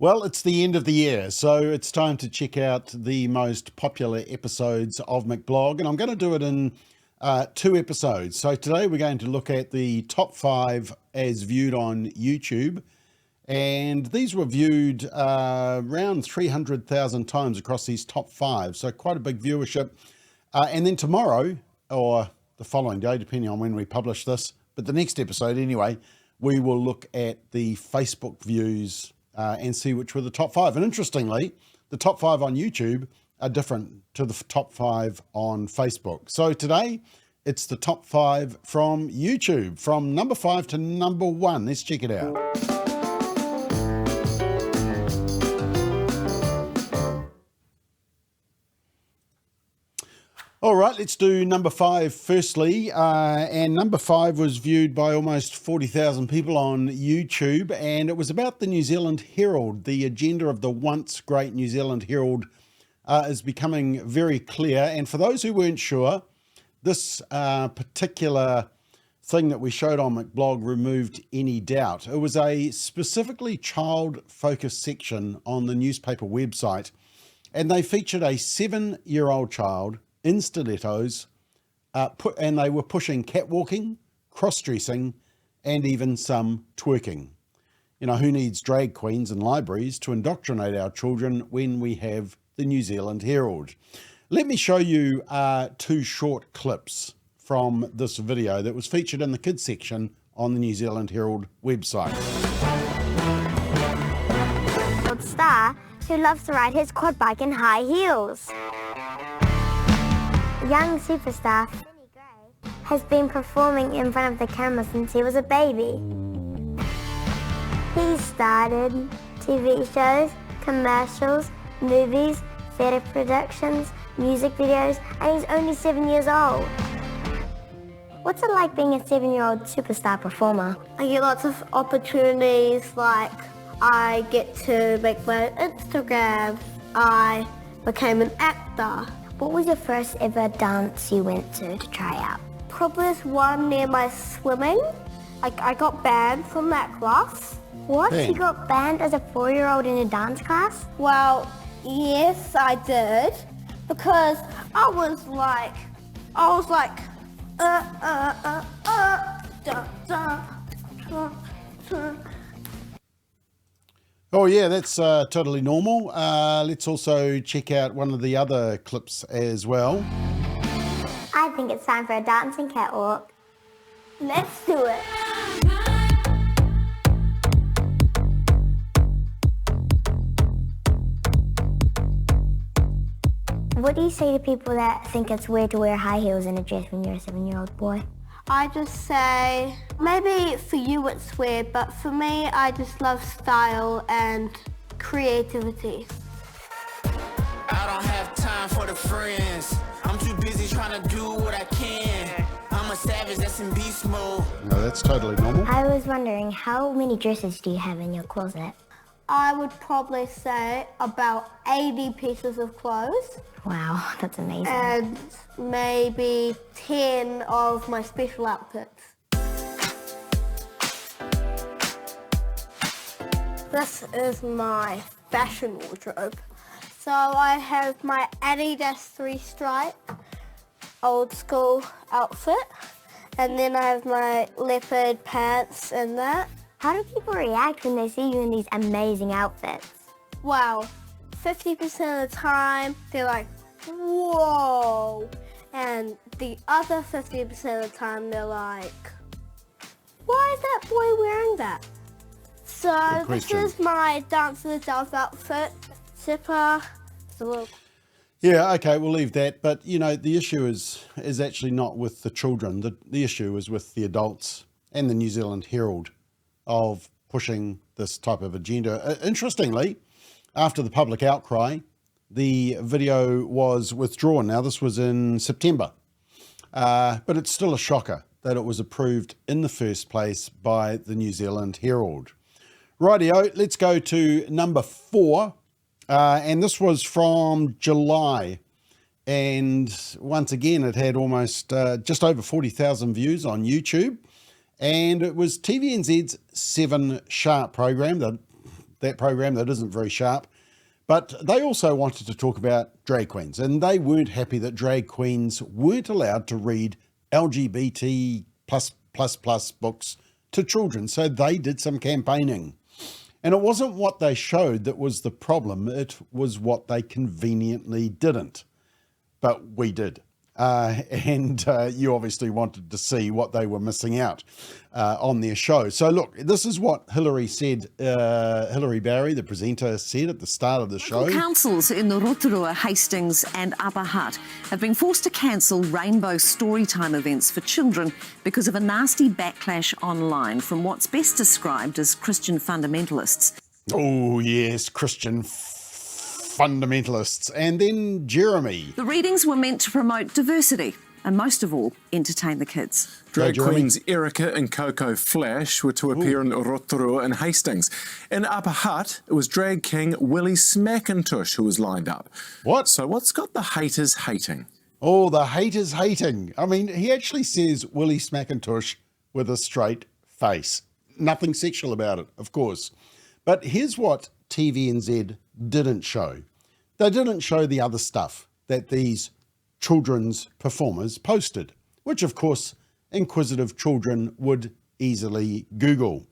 Well, it's the end of the year, so it's time to check out the most popular episodes of McBlog, and I'm going to do it in two episodes. So today we're going to look at the top 5 as viewed on YouTube, and these were viewed around 300,000 times across these top 5, so quite a big viewership. And then tomorrow, or the following day, depending on when we publish this, but the next episode anyway, we will look at the Facebook views and see which were the top 5. And interestingly, the top 5 on YouTube are different to the top 5 on Facebook. So today, it's the top 5 from YouTube, from number 5 to number 1. Let's check it out. All right, let's do number 5 firstly. And number 5 was viewed by almost 40,000 people on YouTube, and it was about the New Zealand Herald. The agenda of the once great New Zealand Herald is becoming very clear. And for those who weren't sure, this particular thing that we showed on McBlog removed any doubt. It was a specifically child-focused section on the newspaper website, and they featured a 7-year-old child in stilettos, and they were pushing catwalking, cross-dressing, and even some twerking. You know, who needs drag queens and libraries to indoctrinate our children when we have the New Zealand Herald? Let me show you 2 short clips from this video that was featured in the kids section on the New Zealand Herald website. Star who loves to ride his quad bike in high heels. Young superstar Finny Gray has been performing in front of the camera since he was a baby. He started TV shows, commercials, movies, theatre productions, music videos, and he's only 7 years old. What's it like being a 7-year-old superstar performer? I get lots of opportunities, like I get to make my Instagram. I became an actor. What was your first ever dance you went to try out? Probably this one near my swimming. I got banned from that class. What? Hey. You got banned as a 4-year-old in a dance class? Well, yes, I did, because I was like, da, da, da, da. Oh yeah, that's totally normal. Let's also check out one of the other clips as well. I think it's time for a dancing catwalk. Let's do it. What do you say to people that think it's weird to wear high heels in a dress when you're a 7-year-old boy? I just say, maybe for you it's weird, but for me, I just love style and creativity. I don't have time for the friends. I'm too busy trying to do what I can. I'm a savage that's in beast mode. No, that's totally normal. I was wondering, how many dresses do you have in your closet? I would probably say about 80 pieces of clothes. Wow, that's amazing. And maybe 10 of my special outfits. This is my fashion wardrobe. So I have my Adidas 3-stripe old school outfit, and then I have my leopard pants and that. How do people react when they see you in these amazing outfits? Wow, 50% of the time they're like, whoa, and the other 50% of the time they're like, why is that boy wearing that? So this is my Dance of the Dove outfit, zipper, it's a little... Yeah, okay, we'll leave that. But, you know, the issue is actually not with the children. The issue is with the adults and the New Zealand Herald of pushing this type of agenda. Interestingly, after the public outcry, the video was withdrawn. Now, this was in September, but it's still a shocker that it was approved in the first place by the New Zealand Herald. Rightio, let's go to number 4. And this was from July. And once again, it had almost just over 40,000 views on YouTube. And it was TVNZ's 7 Sharp program, the that program that isn't very sharp. But they also wanted to talk about drag queens, and they weren't happy that drag queens weren't allowed to read LGBT plus books to children. So they did some campaigning. And it wasn't what they showed that was the problem. It was what they conveniently didn't. But we did. And you obviously wanted to see what they were missing out on their show. So look, this is what Hilary said, Hilary Barry, the presenter, said at the start of the show. Councils in the Rotorua, Hastings and Upper Hutt have been forced to cancel rainbow storytime events for children because of a nasty backlash online from what's best described as Christian fundamentalists. Oh yes, Christian fundamentalists. And then Jeremy. The readings were meant to promote diversity and most of all, entertain the kids. Drag queens Erica and Coco Flash were to appear in Rotorua and Hastings. In Upper Hutt, it was drag king Willie Smackintosh who was lined up. What? So what's got the haters hating? Oh, the haters hating. I mean, he actually says Willie Smackintosh with a straight face. Nothing sexual about it, of course. But here's what TVNZ didn't show. They didn't show the other stuff that these children's performers posted, which of course inquisitive children would easily Google.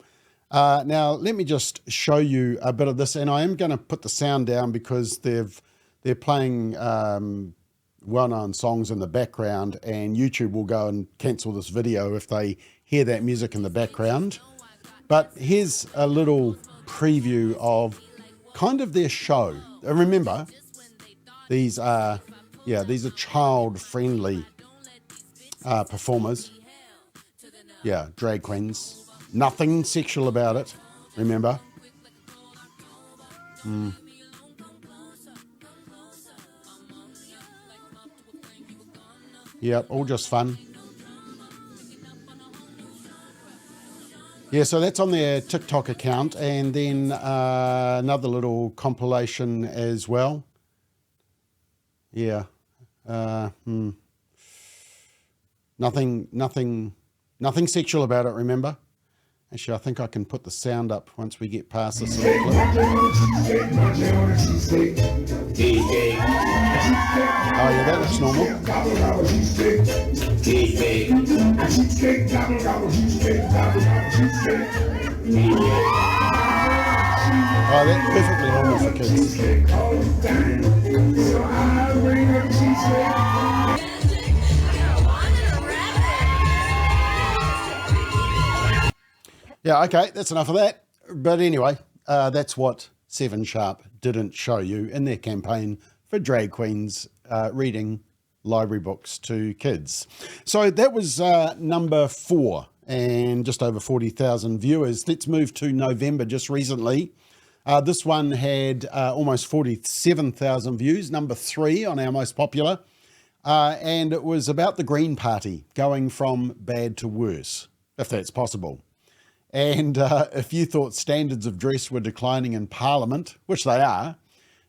Now let me just show you a bit of this, and I am going to put the sound down because they're playing well-known songs in the background, and YouTube will go and cancel this video if they hear that music in the background. But here's a little preview of kind of their show. And remember, these are child-friendly performers. Yeah, drag queens. Nothing sexual about it, remember. Yep, all just fun. Yeah, so that's on their TikTok account, and then another little compilation as well. Yeah. Nothing sexual about it, remember? Actually, I think I can put the sound up once we get past this little clip. Oh yeah, that looks normal. Oh, that's perfectly normal for kids. Yeah, okay, that's enough of that. But anyway, that's what 7 Sharp didn't show you in their campaign for drag queens reading library books to kids. So that was number 4 and just over 40,000 viewers. Let's move to November just recently. This one had almost 47,000 views, number 3 on our most popular. And it was about the Green Party going from bad to worse, if that's possible. And if you thought standards of dress were declining in Parliament, which they are,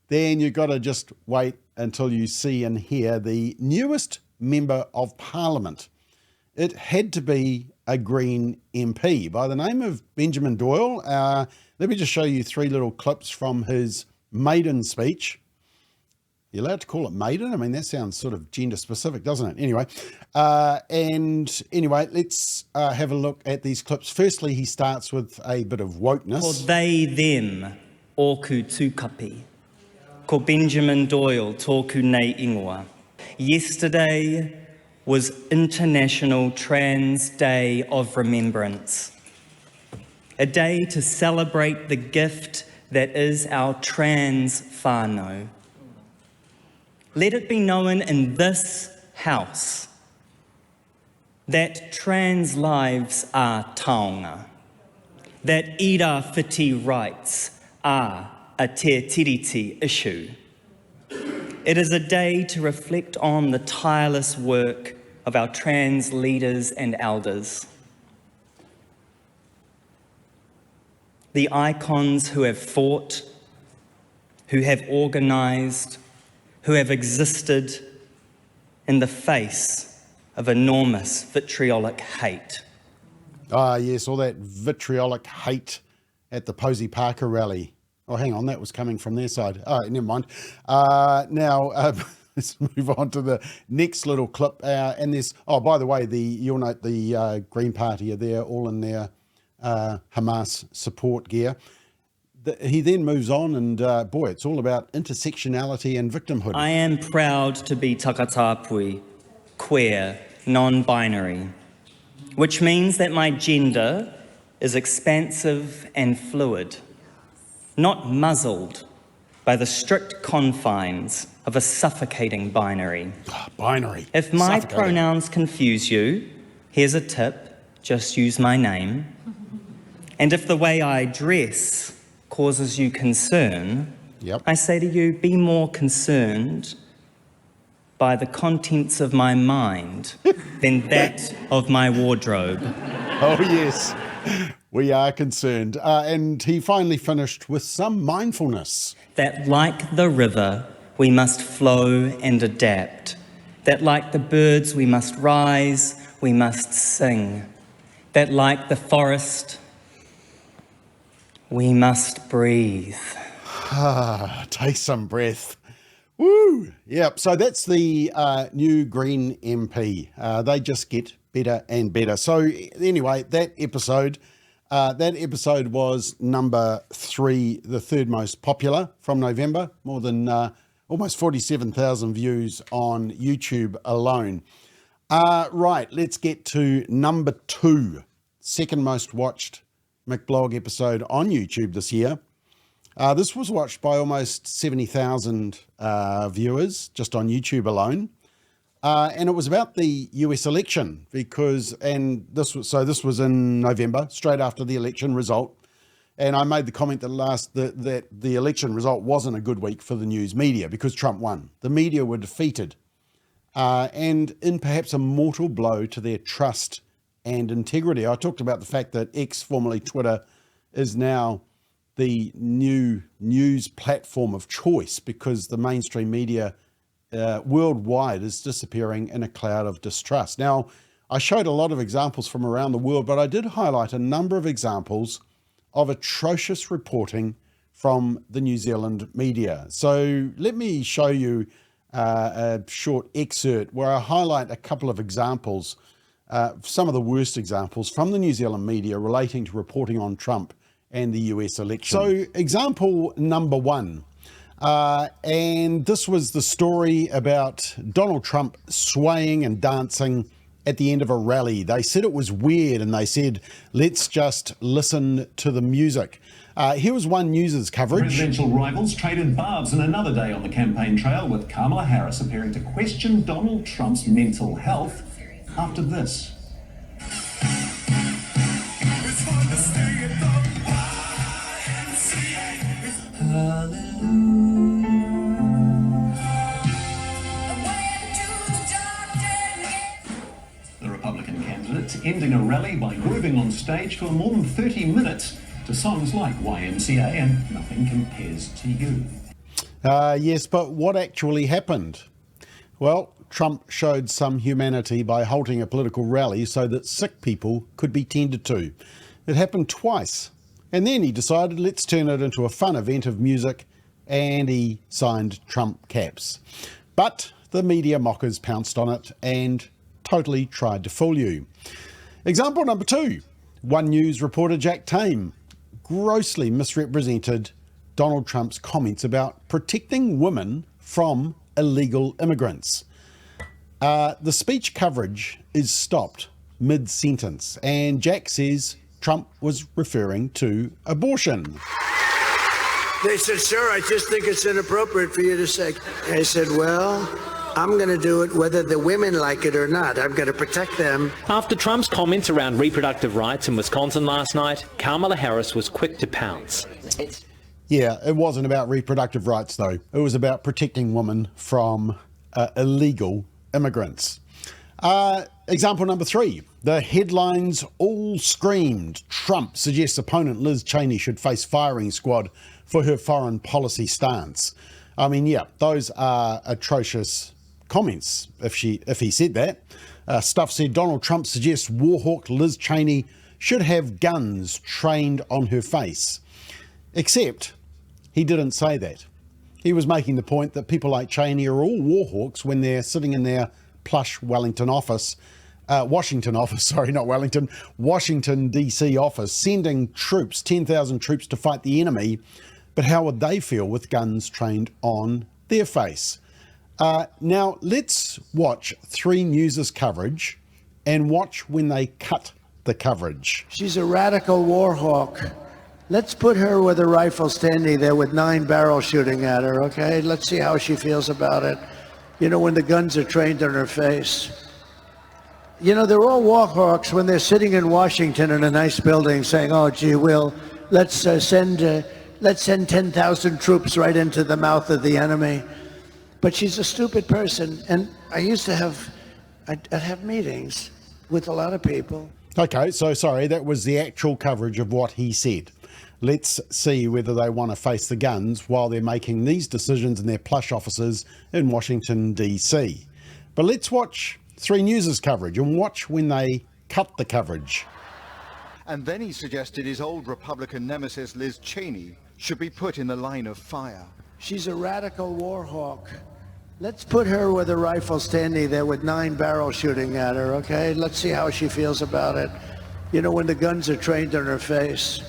then you've got to just wait until you see and hear the newest member of Parliament. It had to be a Green MP by the name of Benjamin Doyle. Let me just show you 3 little clips from his maiden speech. You're allowed to call it maiden? I mean, that sounds sort of gender specific, doesn't it? Anyway, let's have a look at these clips. Firstly, he starts with a bit of wokeness. Ko they, them, oku tūkapi. Ko Benjamin Doyle, tōku nei ingoa. Yesterday was International Trans Day of Remembrance. A day to celebrate the gift that is our trans whānau. Let it be known in this house that trans lives are taonga, that ira whiti rights are a te tiriti issue. It is a day to reflect on the tireless work of our trans leaders and elders. The icons who have fought, who have organised, who have existed in the face of enormous vitriolic hate. Ah, yes, all that vitriolic hate at the Posey Parker rally. Oh, hang on, that was coming from their side. All right, never mind. Now, let's move on to the next little clip. And there's, oh, by the way, you'll note the Green Party are there, all in their Hamas support gear. He then moves on and, boy, it's all about intersectionality and victimhood. I am proud to be takatapui, queer, non-binary, which means that my gender is expansive and fluid, not muzzled by the strict confines of a suffocating binary. Binary. If my pronouns confuse you, here's a tip, just use my name. And if the way I dress causes you concern, I say to you, be more concerned by the contents of my mind than that of my wardrobe. Oh, yes. We are concerned. And he finally finished with some mindfulness. That like the river, we must flow and adapt. That like the birds, we must rise, we must sing. That like the forest, we must breathe. Take some breath. Woo! Yep, so that's the new Green MP. They just get better and better. So anyway, that episode was number 3, the third most popular from November, more than almost 47,000 views on YouTube alone. Right, let's get to number 2, second most watched McBlog episode on YouTube this year. This was watched by almost 70,000 viewers just on YouTube alone. And it was about the US election this was in November, straight after the election result. And I made the comment that the election result wasn't a good week for the news media because Trump won. The media were defeated. And in perhaps a mortal blow to their trust and integrity. I talked about the fact that X, formerly Twitter, is now the new news platform of choice because the mainstream media worldwide is disappearing in a cloud of distrust. Now, I showed a lot of examples from around the world, but I did highlight a number of examples of atrocious reporting from the New Zealand media. So let me show you a short excerpt where I highlight a couple of examples, some of the worst examples from the New Zealand media relating to reporting on Trump and the US election. So example number 1, and this was the story about Donald Trump swaying and dancing at the end of a rally. They said it was weird and they said, let's just listen to the music. Here was One News's coverage. Presidential rivals traded barbs in another day on the campaign trail with Kamala Harris appearing to question Donald Trump's mental health after this. The Republican candidate ending a rally by grooving on stage for more than 30 minutes to songs like YMCA and Nothing Compares to You. Yes, but what actually happened? Well, Trump showed some humanity by halting a political rally so that sick people could be tended to. It happened twice. And then he decided, let's turn it into a fun event of music, and he signed Trump caps. But the media mockers pounced on it and totally tried to fool you. Example number 2, One News reporter Jack Tame grossly misrepresented Donald Trump's comments about protecting women from illegal immigrants. The speech coverage is stopped mid-sentence, and Jack says Trump was referring to abortion. They said, sir, I just think it's inappropriate for you to say. I said, well, I'm going to do it whether the women like it or not. I'm going to protect them. After Trump's comments around reproductive rights in Wisconsin last night, Kamala Harris was quick to pounce. Yeah, it wasn't about reproductive rights, though. It was about protecting women from illegal immigrants. Example number 3. The headlines all screamed, Trump suggests opponent Liz Cheney should face firing squad for her foreign policy stance. I mean, yeah, those are atrocious comments if he said that. Stuff said Donald Trump suggests warhawk Liz Cheney should have guns trained on her face. Except he didn't say that. He was making the point that people like Cheney are all war hawks when they're sitting in their plush Washington DC office, sending troops, 10,000 troops to fight the enemy. But how would they feel with guns trained on their face? Now, let's watch 3 News' coverage and watch when they cut the coverage. She's a radical war hawk. Let's put her with a rifle standing there with 9 barrels shooting at her, okay? Let's see how she feels about it. You know, when the guns are trained on her face. You know, they're all war hawks when they're sitting in Washington in a nice building saying, oh, gee, let's send 10,000 troops right into the mouth of the enemy. But she's a stupid person. And I'd have meetings with a lot of people. Okay, so sorry, that was the actual coverage of what he said. Let's see whether they want to face the guns while they're making these decisions in their plush offices in Washington, D.C. But let's watch 3 News' coverage and watch when they cut the coverage. And then he suggested his old Republican nemesis Liz Cheney should be put in the line of fire. She's a radical war hawk. Let's put her with a rifle standing there with 9 barrels shooting at her, okay? Let's see how she feels about it. You know, when the guns are trained on her face.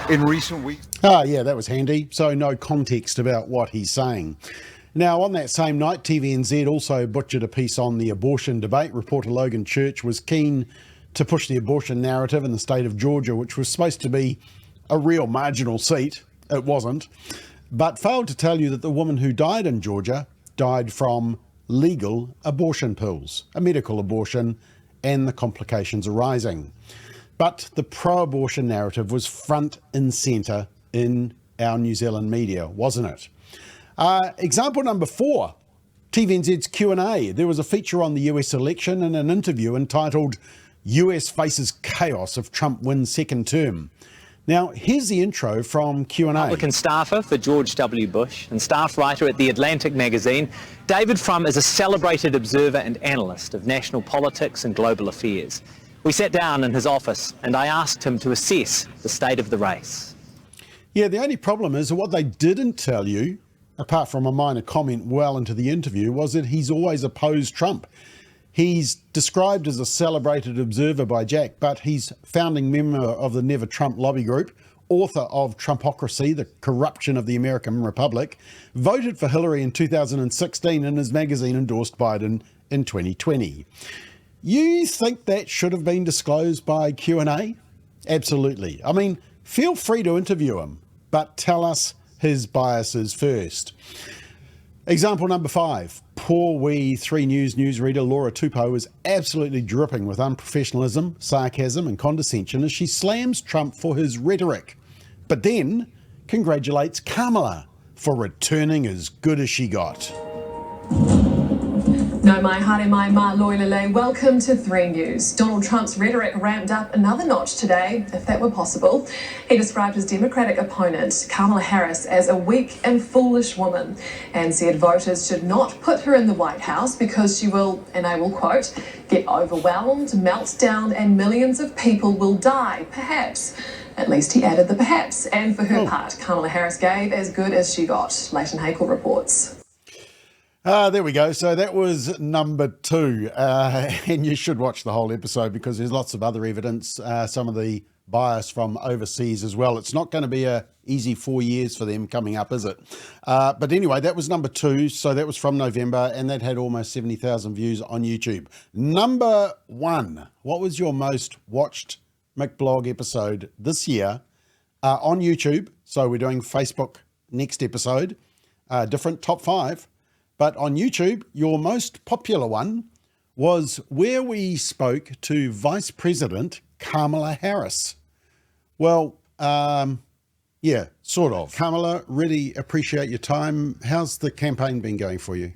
In recent weeks... Yeah, that was handy. So no context about what he's saying. Now, on that same night, TVNZ also butchered a piece on the abortion debate. Reporter Logan Church was keen to push the abortion narrative in the state of Georgia, which was supposed to be a real marginal seat. It wasn't. But failed to tell you that the woman who died in Georgia died from legal abortion pills, a medical abortion, and the complications arising. But the pro-abortion narrative was front and centre in our New Zealand media, wasn't it? Example number 4, TVNZ's Q&A. There was a feature on the US election and an interview entitled US Faces Chaos if Trump Wins Second Term. Now, here's the intro from Q&A. Republican staffer for George W. Bush and staff writer at The Atlantic magazine, David Frum is a celebrated observer and analyst of national politics and global affairs. We sat down in his office and I asked him to assess the state of the race. Yeah, the only problem is that what they didn't tell you, apart from a minor comment well into the interview, was that he's always opposed Trump. He's described as a celebrated observer by Jack, but he's founding member of the Never Trump lobby group, author of Trumpocracy, the Corruption of the American Republic, voted for Hillary in 2016 and his magazine endorsed Biden in 2020. You think that should have been disclosed by Q&A? Absolutely. I mean, feel free to interview him, but tell us his biases first. Example number 5. Poor wee 3 News newsreader Laura Tupou is absolutely dripping with unprofessionalism, sarcasm and condescension as she slams Trump for his rhetoric, but then congratulates Kamala for returning as good as she got. No mai haere mai ma loilele. Welcome to 3 News. Donald Trump's rhetoric ramped up another notch today, if that were possible. He described his Democratic opponent, Kamala Harris, as a weak and foolish woman and said voters should not put her in the White House because she will, and I will quote, get overwhelmed, melt down, and millions of people will die, perhaps. At least he added the perhaps. And for her part, Kamala Harris gave as good as she got. Leighton Hakel reports. There we go. So that was number 2. And you should watch the whole episode because there's lots of other evidence, some of the bias from overseas as well. It's not going to be a easy 4 years for them coming up, is it? But anyway, that was number 2. So that was from November and that had almost 70,000 views on YouTube. Number 1, what was your most watched McBlog episode this year on YouTube? So we're doing Facebook next episode, different top 5. But on YouTube, your most popular one was where we spoke to Vice President Kamala Harris. Well, yeah, sort of. Kamala, really appreciate your time. How's the campaign been going for you?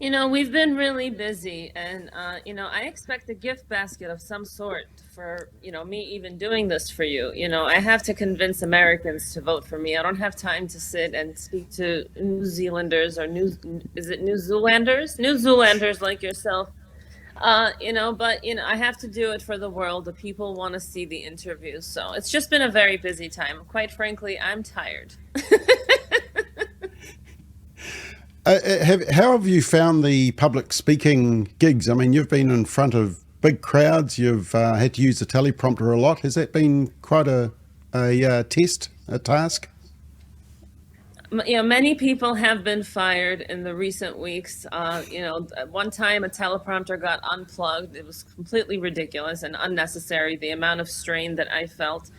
You know, we've been really busy and, you know, I expect a gift basket of some sort for, you know, me even doing this for you. You know, I have to convince Americans to vote for me. I don't have time to sit and speak to New Zealanders or New Zealanders like yourself. But I have to do it for the world. The people want to see the interviews. So it's just been a very busy time. Quite frankly, I'm tired. How have you found the public speaking gigs? I mean, you've been in front of big crowds. You've had to use the teleprompter a lot. Has that been quite a task? Many people have been fired in the recent weeks. One time a teleprompter got unplugged. It was completely ridiculous and unnecessary, the amount of strain that I felt.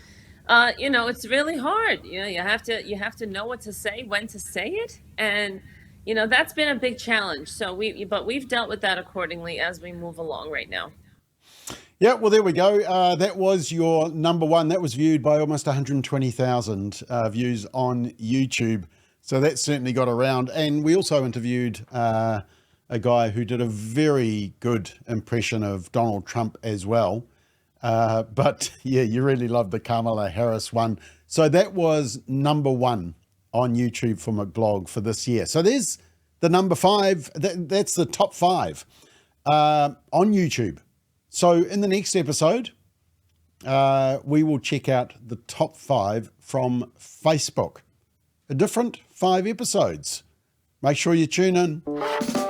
It's really hard. You have to know what to say, when to say it. And, that's been a big challenge. So we've dealt with that accordingly as we move along right now. Yeah, well, there we go. That was your number one. That was viewed by almost 120,000 views on YouTube. So that certainly got around. And we also interviewed a guy who did a very good impression of Donald Trump as well. But yeah, you really loved the Kamala Harris one. So that was number one on YouTube for McBlog for this year. So there's the number 5. That's the top 5 on YouTube. So in the next episode, we will check out the top 5 from Facebook. A different 5 episodes. Make sure you tune in.